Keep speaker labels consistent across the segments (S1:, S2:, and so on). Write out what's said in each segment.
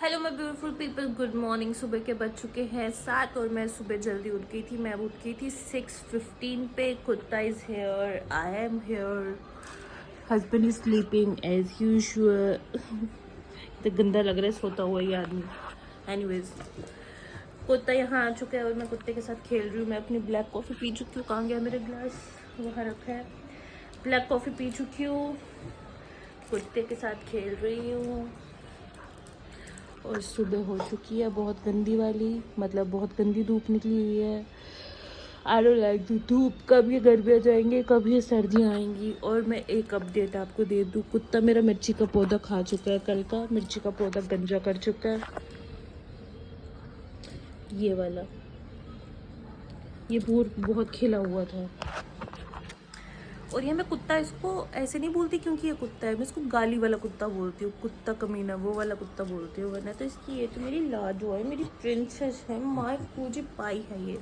S1: Hello my beautiful people, good morning. सुबह के बज चुके हैं 7 और मैं सुबह जल्दी उठ गई थी। मैं उठ गई थी 6:15 पे। कुत्ता is here, I am here, husband is sleeping as usual. तो गंदा लग रहा है सोता हुआ ये आदमी। एनीवेज, कुत्ता यहाँ आ चुका है और मैं कुत्ते के साथ खेल रही हूँ। मैं अपनी ब्लैक कॉफ़ी पी चुकी हूँ। कहाँ गया मेरा ग्लास? वहाँ रखा है। ब्लैक कॉफ़ी पी चुकी हूँ, कुत्ते के साथ खेल रही हूँ और सुबह हो चुकी है बहुत गंदी वाली, मतलब बहुत गंदी धूप निकली हुई है। आई डोंट लाइक द धूप। कब ये गर्मियाँ जाएंगे, कब ये सर्दियाँ आएंगी। और मैं एक अपडेट आपको दे दूँ, कुत्ता मेरा मिर्ची का पौधा खा चुका है। कल का मिर्ची का पौधा गंजा कर चुका है। ये वाला, ये बहुत खिला हुआ था। और ये मैं कुत्ता इसको ऐसे नहीं बोलती क्योंकि ये कुत्ता है, मैं इसको गाली वाला कुत्ता बोलती हूँ। कुत्ता कमीना वो वाला कुत्ता बोलती हूँ। वरना तो इसकी ये तो मेरी लाडो है, मेरी प्रिंसेस है, माय पूजी पाई है ये।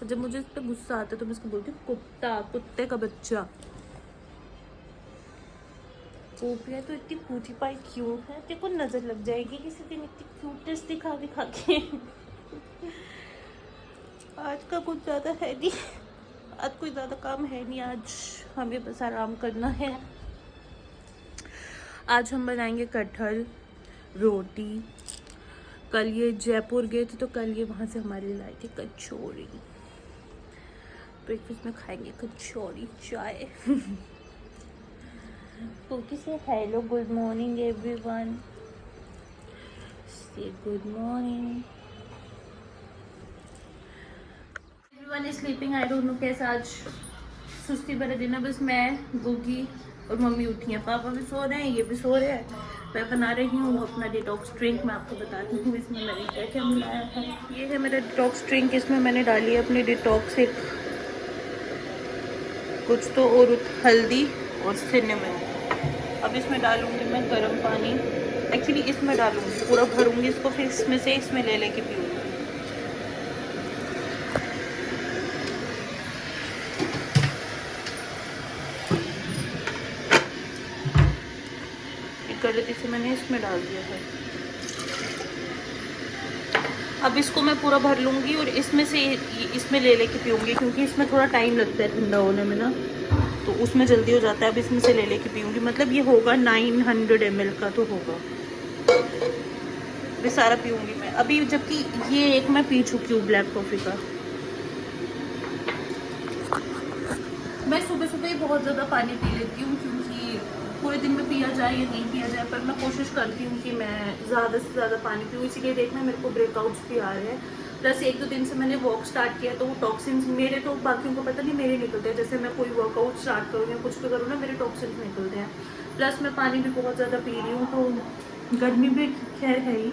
S1: तो जब मुझे इस पर गुस्सा आता है तो मैं इसको बोलती हूँ कुत्ता, कुत्ते का बच्चा। पोपिया तो इतनी पूजी पाई क्यों है? तेरे को नजर लग जाएगी किसी दिन इतनी क्यूटेस्ट दिखा दिखा के। आज का कुछ ज़्यादा है नहीं, आज कोई ज़्यादा काम है नहीं। आज हमें बस आराम करना है। आज हम बनाएंगे कटहल रोटी। कल ये जयपुर गए थे तो कल ये वहाँ से हमारे लिए लाए थे कचौड़ी। ब्रेकफास्ट में खाएंगे कचौड़ी चाय। पोकी से हेलो, गुड मॉर्निंग एवरीवन, से good morning. Everyone is sleeping. I don't know कैसा आज सुस्ती भरा दिन है। बस मैं, गुगी और मम्मी उठी हैं। पापा भी सो रहे हैं, ये भी सो रहे हैं। मैं बना रही हूँ अपना डिटॉक्स ड्रिंक। मैं आपको बताती हूँ इसमें मैंने क्या क्या मिलाया है। ये है मेरा डिटॉक्स ड्रिंक। इसमें मैंने डाली है अपनी डिटॉक्स एक कुछ तो और हल्दी और सिनेमन। अब इसमें डालूंगी मैं गर्म पानी। एक्चुअली इसमें डालूंगी, पूरा भरूंगी इसको, फिर इसमें ले लेके पीऊँगी। गलती से मैंने इसमें डाल दिया है। अब इसको मैं पूरा भर लूँगी और इसमें ले लेके पीऊँगी क्योंकि इसमें थोड़ा टाइम लगता है ठंडा होने में ना, तो उसमें जल्दी हो जाता है। अब इसमें से ले लेके पीऊँगी। मतलब ये होगा 900 ml का तो होगा। ये सारा पीऊँगी मैं अभी, जबकि ये एक मैं पी चुकी हूँ ब्लैक कॉफ़ी का। मैं सुबह सुबह ही बहुत ज़्यादा पानी पी लेती हूँ क्योंकि पूरे दिन में पिया जाए या नहीं पिया जाए, पर मैं कोशिश करती हूँ कि मैं ज़्यादा से ज़्यादा पानी पीऊँ। इसीलिए देखना मेरे को ब्रेकआउट्स भी आ रहे हैं। प्लस 1-2 दिन से मैंने वॉक स्टार्ट किया तो वो टॉक्सिन्स मेरे, तो बाकियों को पता नहीं, मेरे निकलते हैं। जैसे मैं कोई वर्कआउट स्टार्ट करूँ या कुछ भी करूँ ना, मेरे टॉक्सिन्स निकलते हैं। प्लस मैं पानी भी बहुत ज़्यादा पी रही हूँ, तो गर्मी भी खैर है ही।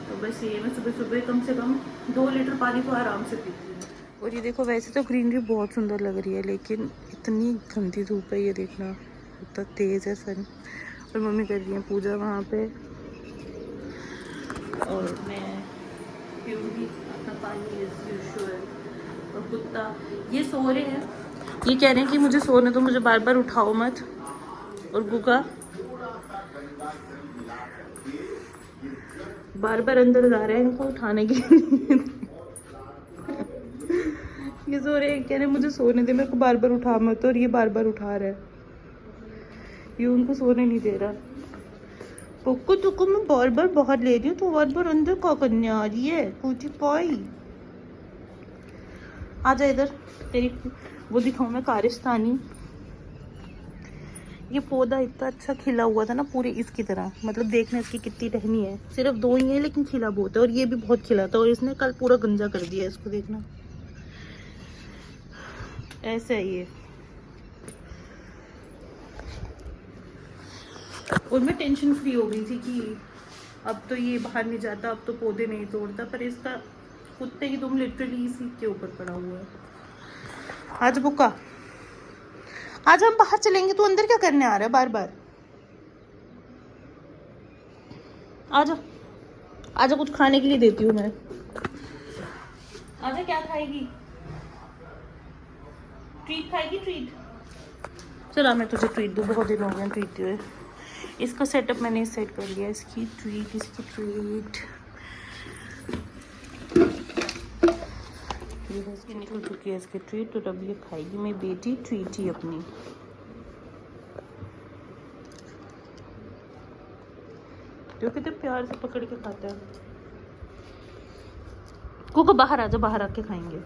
S1: तो बस ये मैं सुबह सुबह कम से कम 2 लीटर पानी तो आराम से पीती हूँ। और ये देखो, वैसे तो ग्रीनरी बहुत सुंदर लग रही है लेकिन इतनी गंदी धूप है, ये देखना इतना तेज़ है सन। और मम्मी कर रही है पूजा वहाँ पे और मैं पीऊँगी अपना पानी एज यूजुअल। और कुत्ता ये सो रहे हैं, ये कह रहे हैं कि मुझे सोने तो, मुझे बार बार उठाओ मत। और गुगा बार बार अंदर जा रहे हैं इनको उठाने के लिए। ये सो रहे हैं, कह रहे मुझे सोने दे, मेरे को बार बार उठा मत। और ये बार बार उठा रहा है, ये उनको सोने नहीं दे रहा। पोको तुको मैं बार बार बाहर ले रही हूँ तो बार बार अंदर क्या करने आ रही है? पूछी पाई आ जा इधर, तेरी वो दिखाऊँ मैं कारिस्तानी। ये पौधा इतना अच्छा खिला हुआ था ना, पूरे इसकी तरह, मतलब देखने इसकी कितनी टहनी है। सिर्फ 2 ही है लेकिन खिला बहुत है। और ये भी बहुत खिला था और इसने कल पूरा गंजा कर दिया इसको, देखना ऐसे है ये। और मैं टेंशन फ्री हो गई थी कि अब तो ये बाहर नहीं जाता, अब तो पौधे नहीं तोड़ता, पर इसका कुत्ते की तुम लिटरली इसी के ऊपर पड़ा हुआ है। आज बुका, आज हम बाहर चलेंगे, तू अंदर क्या करने आ रहा है बार बार? आजा आजा, कुछ खाने के लिए देती हूँ मैं। आजा, क्या खाएगी? ट्रीट खाएगी? ट्रीट, चला मैं तुझे ट्रीट दूँ, बहुत दिन हो गए ट्रीट दिए। इसका सेटअप मैंने सेट कर लिया। इसकी ट्रीट ये इसकी निकल चुकी है इसकी ट्रीट, तो तब ये खाएगी मेरी बेटी ट्रीट ही अपनी। जो कितने प्यार से पकड़ के खाता है। कोको बाहर आ जा, बाहर आके खाएंगे।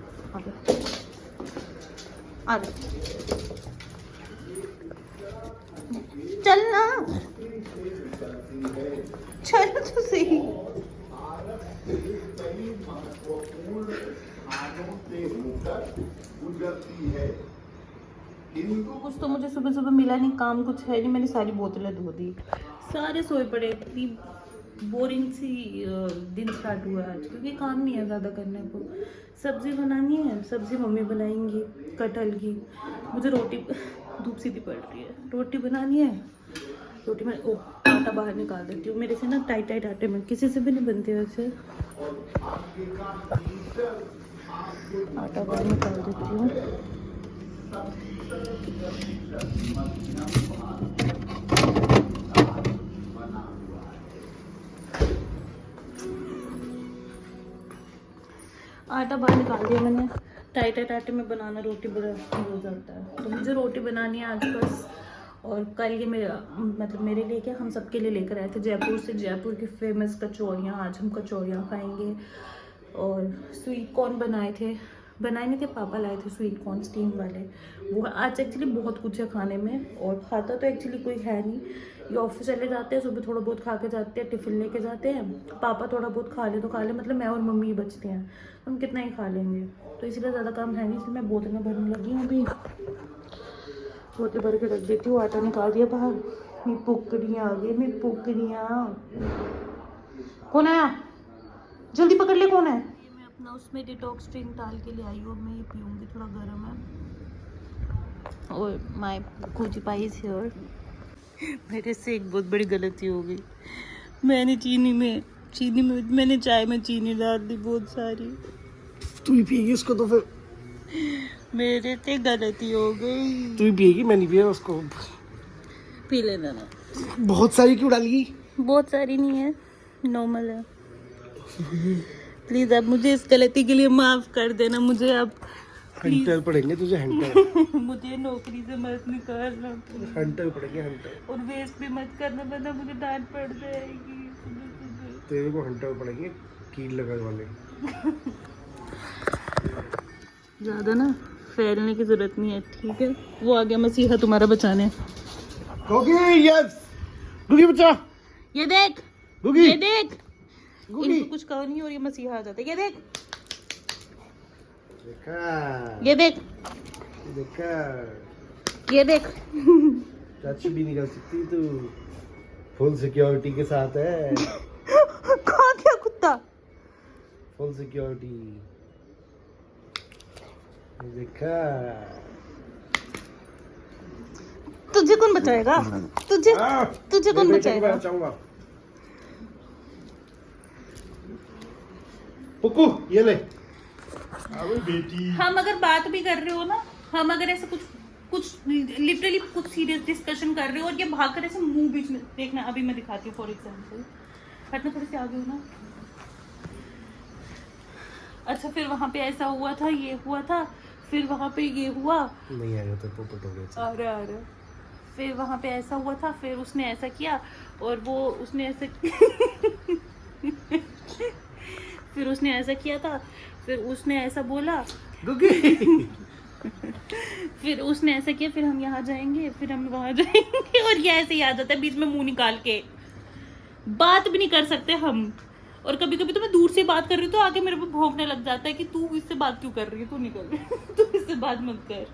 S1: आ जा चल ना, चल तो सही। कुछ तो मुझे सुबह सुबह मिला नहीं, काम कुछ है नहीं, मैंने सारी बोतलें धो दी, सारे सोए पड़े। इतनी बोरिंग सी दिन स्टार्ट हुआ आज, क्योंकि काम नहीं है ज़्यादा करने को। सब्जी बनानी है, सब्जी मम्मी बनाएंगी कटहल की। मुझे रोटी धूप सीधी पड़ रही है, रोटी बनानी है। रोटी में आटा बाहर निकाल देती हूँ। मेरे से ना टाइट टाइट आटे में किसी से भी नहीं बनते वैसे। आटा बाहर निकाल देती हूँ। आटा बाहर निकाल दिया मैंने। टाइट टाइट आटे में बनाना रोटी बड़ा हो जाता है, तो मुझे रोटी बनानी है आज बस। और कल ये मेरा मतलब मेरे लिए क्या, हम सबके लिए लेकर आए थे जयपुर से, जयपुर की फेमस कचौरियाँ। आज हम कचौरियाँ खाएंगे। और स्वीट कॉर्न बनाए नहीं थे, पापा लाए थे स्वीट कॉर्न स्टीम वाले। वो आज एक्चुअली बहुत कुछ है खाने में, और खाता तो एक्चुअली कोई है नहीं। ये ऑफिस चले जाते हैं, सुबह थोड़ा बहुत खा के जाते हैं, टिफ़िन लेके जाते हैं। पापा थोड़ा बहुत खा ले तो खा ले, मतलब मैं और मम्मी ही बचते हैं, हम कितना ही खा लेंगे। तो इसलिए ज़्यादा काम है नहीं, इसलिए मैं बोतलें भरने लगी हूँ अभी। बोतल भर के रख देती हूँ। आटा निकाल दिया बाहर। मेरी पुकड़ियाँ आ गई, मेरी पुकड़ियाँ। कौन आया? जल्दी पकड़ ले, कौन है? मैं अपना उसमें डिटॉक्स ड्रिंक डाल के ले आई हूँ, मैं ये पीऊँगी, थोड़ा गर्म है। और माय कुजी पाई इज हियर। मेरे से एक बहुत बड़ी गलती हो गई। मैंने चीनी में मैंने चाय में चीनी डाल दी बहुत सारी।
S2: तू ही पिएगी उसको तो फिर?
S1: मेरे से गलती हो गई।
S2: तू ही पिएगी, मैं नहीं पिया उसको।
S1: पी लेना ना।
S2: बहुत सारी क्यों डाली?
S1: बहुत सारी नहीं है, नॉर्मल है। प्लीज आप मुझे इस गलती के लिए माफ कर देना। मुझे अब
S2: हंटर पड़ेंगे तुझे, हंटर।
S1: मुझे नौकरी से मत निकालना।
S2: हंटर पड़ेंगे, हंटर।
S1: और वेस्ट भी मत करना, वरना मुझे डांट पड़ जाएगी।
S2: तेरे को हंटर पड़ेंगे, कील लगाने वाले।
S1: ज्यादा ना फैलने की जरूरत नहीं है, ठीक है? वो आ गया मसीहा तुम्हारा बचाने।
S2: गुगी, यस। गुगी बचा।
S1: ये देख
S2: गुगी,
S1: ये देख।
S2: गुगी।
S1: इनको कुछ कहो नहीं और ये मसीहा आ जाता है। ये देख,
S2: देखा,
S1: ये देख,
S2: देखा।
S1: ये देख।
S2: टच भी नहीं कर सकती तू, फुल सिक्योरिटी के साथ है।
S1: कहाँ गया कुत्ता?
S2: Full security. देखा,
S1: तुझे कौन बचाएगा? तुझे कौन बचाएगा?
S2: पुक्कू ये ले। अबे बेटी,
S1: हम अगर बात भी कर रहे हो ना, हम अगर ऐसे कुछ लिटरली कुछ सीरियस डिस्कशन कर रहे हो और ये भाग कर ऐसे मुंह बीच में, देखना अभी मैं दिखाती हूँ। फॉर एग्जाम्पल हटना, थोड़ी सी आगे हो ना। अच्छा, फिर वहाँ पे ऐसा हुआ था, ये हुआ था, फिर वहाँ पे ये हुआ।
S2: नहीं आएगा तो पोपट हो गया।
S1: अरे फिर वहाँ पे ऐसा हुआ था, फिर उसने ऐसा किया और वो उसने ऐसा फिर उसने ऐसा किया था, फिर उसने ऐसा बोला। फिर उसने ऐसा किया, फिर हम यहाँ जाएंगे, फिर हम वहाँ जाएंगे, और ये ऐसे ही आ जाता है बीच में मुंह निकाल के। बात भी नहीं कर सकते हम। और कभी कभी तो मैं दूर से बात कर रही हूँ तो आके मेरे पे भौंकने लग जाता है कि तू इससे बात क्यों कर रही है, तू निकल तू इससे बात मत कर।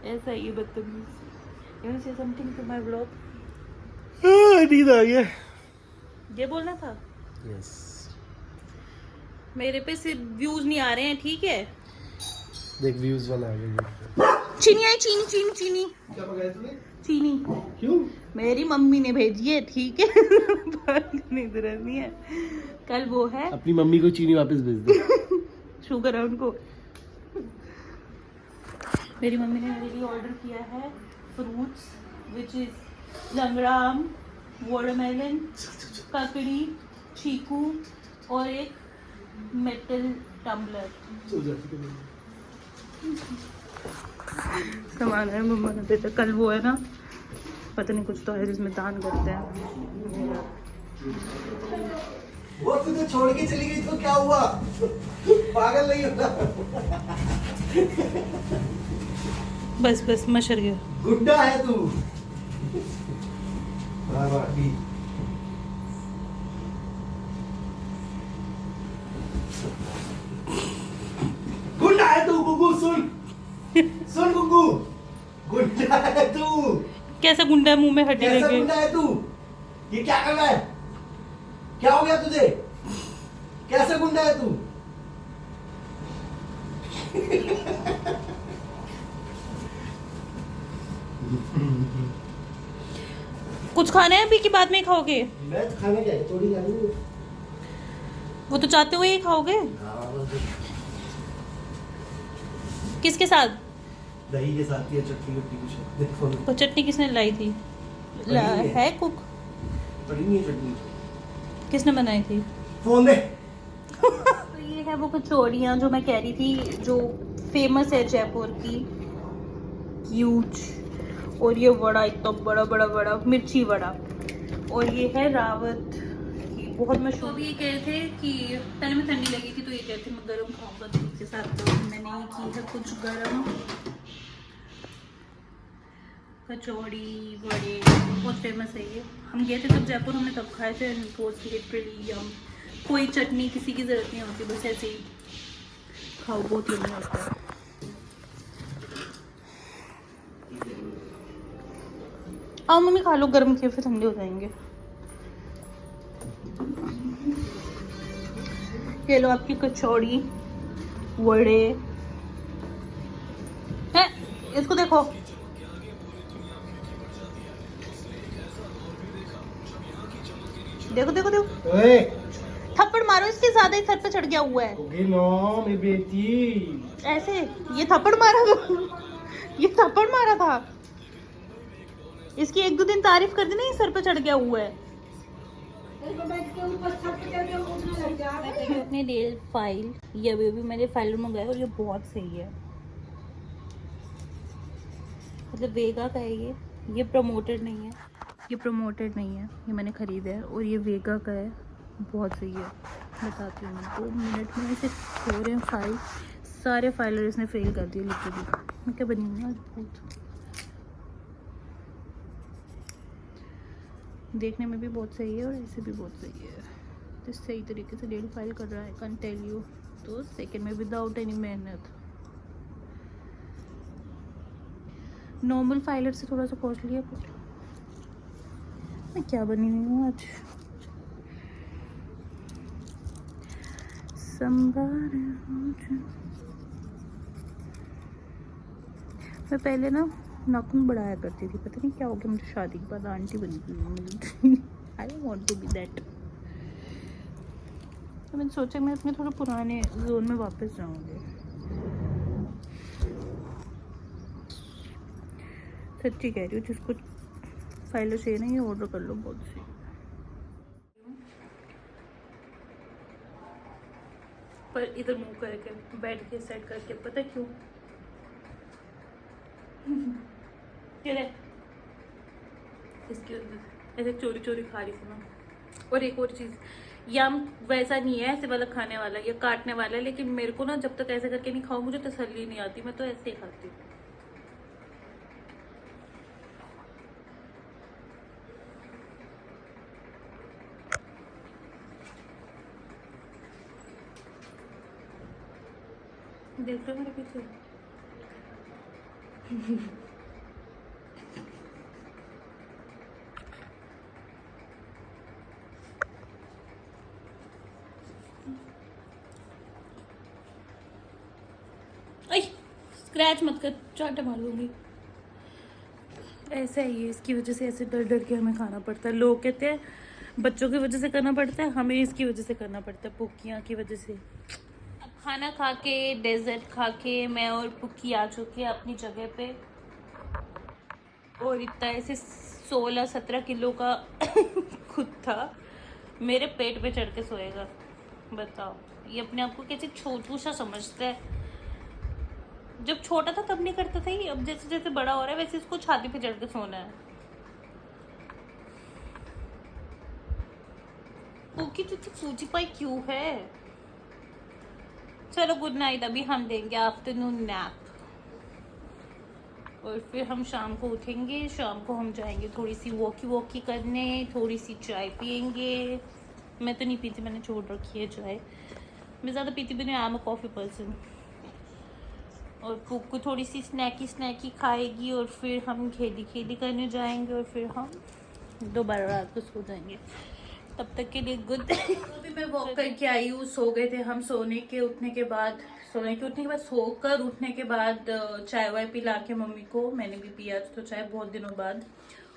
S1: ऐसा ही बदतमीज। You want to say something to my vlog?
S2: नींद आ गया।
S1: ये बोलना था।
S2: यस।
S1: मेरे पे सिर्फ व्यूज नहीं आ रहे हैं, ठीक है?
S2: देख व्यूज वाला आ गया।
S1: चीनी आई, चीनी चीनी चीनी।
S2: क्या मंगाया तूने?
S1: चीनी।
S2: क्यों?
S1: मेरी मम्मी ने भेजी है, ठीक है? नहीं जरूरत नहीं है। कल वो है,
S2: अपनी मम्मी को चीनी वापस भेज दे।
S1: शुगर है उनको। मेरी मम्मी ने मेरे लिए ऑर्डर किया है फ्रूट्स, विच इज लंगड़ाम, वाटरमेलन, ककड़ी, चीकू और एक मेटल टम्बलर। सामान है मम्मा ने देता। कल वो है ना, पता नहीं कुछ तो है जिसमें दान करते हैं।
S2: वो तुझे छोड़ के चली गई तो क्या हुआ? पागल नहीं होता?
S1: बस बस मशर गया।
S2: गुड्डा है तू। अभी गुड्डा है तू। गुग्गू सुन, सुन गुग्गू, गुड्डा है तू।
S1: कैसा गुंडा मुंह में हड्डी
S2: कैसा
S1: लेके?
S2: गुंडा है तू? ये क्या कर रहा है? क्या हो गया तुझे? कैसा गुंडा है तू?
S1: कुछ खाना है अभी कि बाद में ही खाओगे?
S2: मैं तो खाने क्या है, थोड़ी खानी है।
S1: वो तो चाहते हुए ही खाओगे। किसके साथ?
S2: दही के साथ या चटनी वटनी कुछ देखो।
S1: वो चटनी किसने लाई थी?
S2: है।
S1: है कुक?
S2: पड़ी नहीं है चटनी।
S1: किसने बनाई थी?
S2: फोन दे।
S1: तो ये है वो कचौड़ियाँ जो मैं कह रही थी, जो फेमस है जयपुर की। ह्यूज। और ये वड़ा इतना बड़ा बड़ा बड़ा मिर्ची वड़ा। और ये है रावत की बहुत मशहूर। अभी ये कह रहे थे कि पहले में ठंडी लगी थी तो ये कहते मैं गरम खाऊंगा दूध के साथ, तो मैंने ये की है कुछ गरम कचौड़ी वड़े। बहुत फेमस है ये। हम गए थे तब जयपुर, हमने तब खाए थे। लिटरली यम। कोई चटनी किसी की ज़रूरत नहीं होती, बस ऐसे ही खाओ, बहुत यम्मी होता है। आओ मम्मी खा लो, गर्म किए फिर ठंडे हो जाएंगे। ये लो आपकी कचौड़ी वड़े है। इसको देखो, देखो देखो देखो।
S2: ओए,
S1: थप्पड़ मारो इसके, ज्यादा ही सर पे चढ़ गया हुआ है।
S2: ओके नो मेरी बेटी।
S1: ऐसे ये थप्पड़ मारा था। ये थप्पड़ मारा था। इसकी एक दो दिन तारीफ कर देना, ये सर पे चढ़ गया हुआ है। अपने नेल फाइल, ये अभी मैंने फाइलर मंगाया और ये बहुत सही है। मतलब वेगा का है ये प्रमोटेड नहीं है, ये प्रमोटेड नहीं है, ये मैंने ख़रीदा है। और ये वेगा का है, बहुत सही है। बताती हूँ मैं 2 मिनट में। इसे खो रहे हैं फाइल, सारे फाइलर इसने फेल कर दिए लिटरली। मैं क्या बनी हूँ आज बहुत। देखने में भी बहुत सही है और ऐसे भी बहुत सही है। तो सही तरीके से डेली फाइल कर रहा है, कैन टेल यू। तो सेकंड में विदाउट एनी मेहनत। नॉर्मल फाइलर से थोड़ा सा कॉस्टली है, पर मैं क्या बनी हुई हूँ आज। मैं पहले ना नाखून बढ़ाया करती थी, पता नहीं क्या हो गया मुझे, शादी के बाद आंटी बनी हुई। I don't want to be that. तो मैंने सोचा मैं अपने थोड़ा पुराने जोन में वापस जाऊंगी। सच्ची कह रही हूँ, जिसको फाइलर चाहिए ना ये ऑर्डर कर लो, बहुत सी। पर इधर मुंह करके बैठ के सेट करके, पता क्यों? इसकी ऐसे चोरी चोरी खा रही थी ना। और एक और चीज़, यम वैसा नहीं है ऐसे वाला खाने वाला या काटने वाला है, लेकिन मेरे को ना जब तक ऐसे करके नहीं खाओ मुझे तसल्ली नहीं आती, मैं तो ऐसे ही खाती हूँ। देख रहे हो मेरे पीछे? स्क्रैच मत कर, चाटे मार लूंगी। ऐसा ही है, इसकी वजह से ऐसे डर डर के हमें खाना पड़ता है। लोग कहते हैं बच्चों की वजह से करना पड़ता है, हमें इसकी वजह से करना पड़ता है, पुक्कियाँ की वजह से। अब खाना खा के, डेजर्ट खा के मैं और पुक्की आ चुके हैं अपनी जगह पे। और इतना ऐसे 16-17 किलो का कुत्ता मेरे पेट पे चढ़ के सोएगा, बताओ। ये अपने आप को कैसे छोटू सा समझता है। जब छोटा था तब नहीं करता था ये, अब जैसे जैसे बड़ा हो रहा है वैसे इसको छाती पे चढ़ के सोना है। ओके तुझे पूछी पाई क्यों है। चलो गुड नाइट, अभी हम देंगे आफ्टरनून नैप और फिर हम शाम को उठेंगे। शाम को हम जाएंगे थोड़ी सी वॉकी करने, थोड़ी सी चाय पियेंगे। मैं तो नहीं पीती, मैंने छोड़ रखी है चाय, मैं ज़्यादा पीती भी नहीं, I am a coffee person. और पुक्कू थोड़ी सी स्नैकी खाएगी और फिर हम खेली करने जाएंगे और फिर हम दोबारा रात को सो जाएंगे। तब तक के लिए गुड। अभी मैं वॉक करके आई हूँ, सो गए थे हम। सोने के उठने के बाद सोकर उठने के बाद चाय वाय पिला के मम्मी को, मैंने भी पिया तो चाय बहुत दिनों बाद।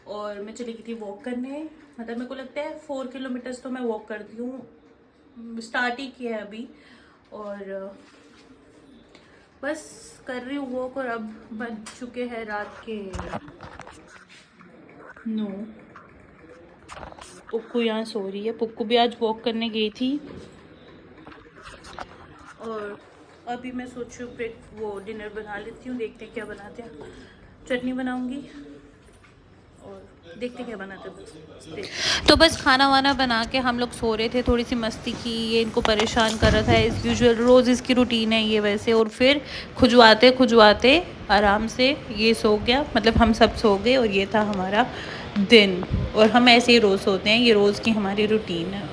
S1: और मैं चली गई थी वॉक करने, मतलब मेरे को लगता है 4 किलोमीटर्स तो मैं वॉक करती हूँ, स्टार्ट ही किया है अभी। और बस कर रही हूँ वॉक। और अब बज चुके हैं रात के 9। पुक्कू यहाँ सो रही है, पुक्कू भी आज वॉक करने गई थी। और अभी मैं सोच रही हूँ वो डिनर बना लेती हूँ, देखते हैं क्या बनाते हैं। चटनी बनाऊंगी और देखते हैं क्या बनाते हैं। तो बस खाना वाना बना के हम लोग सो रहे थे, थोड़ी सी मस्ती की, ये इनको परेशान कर रहा था एज़ यूजुअल, रोज़ इसकी रूटीन है ये वैसे। और फिर खुजवाते आराम से ये सो गया, मतलब हम सब सो गए और ये था हमारा दिन। और हम ऐसे ही रोज़ सोते हैं, ये रोज़ की हमारी रूटीन है।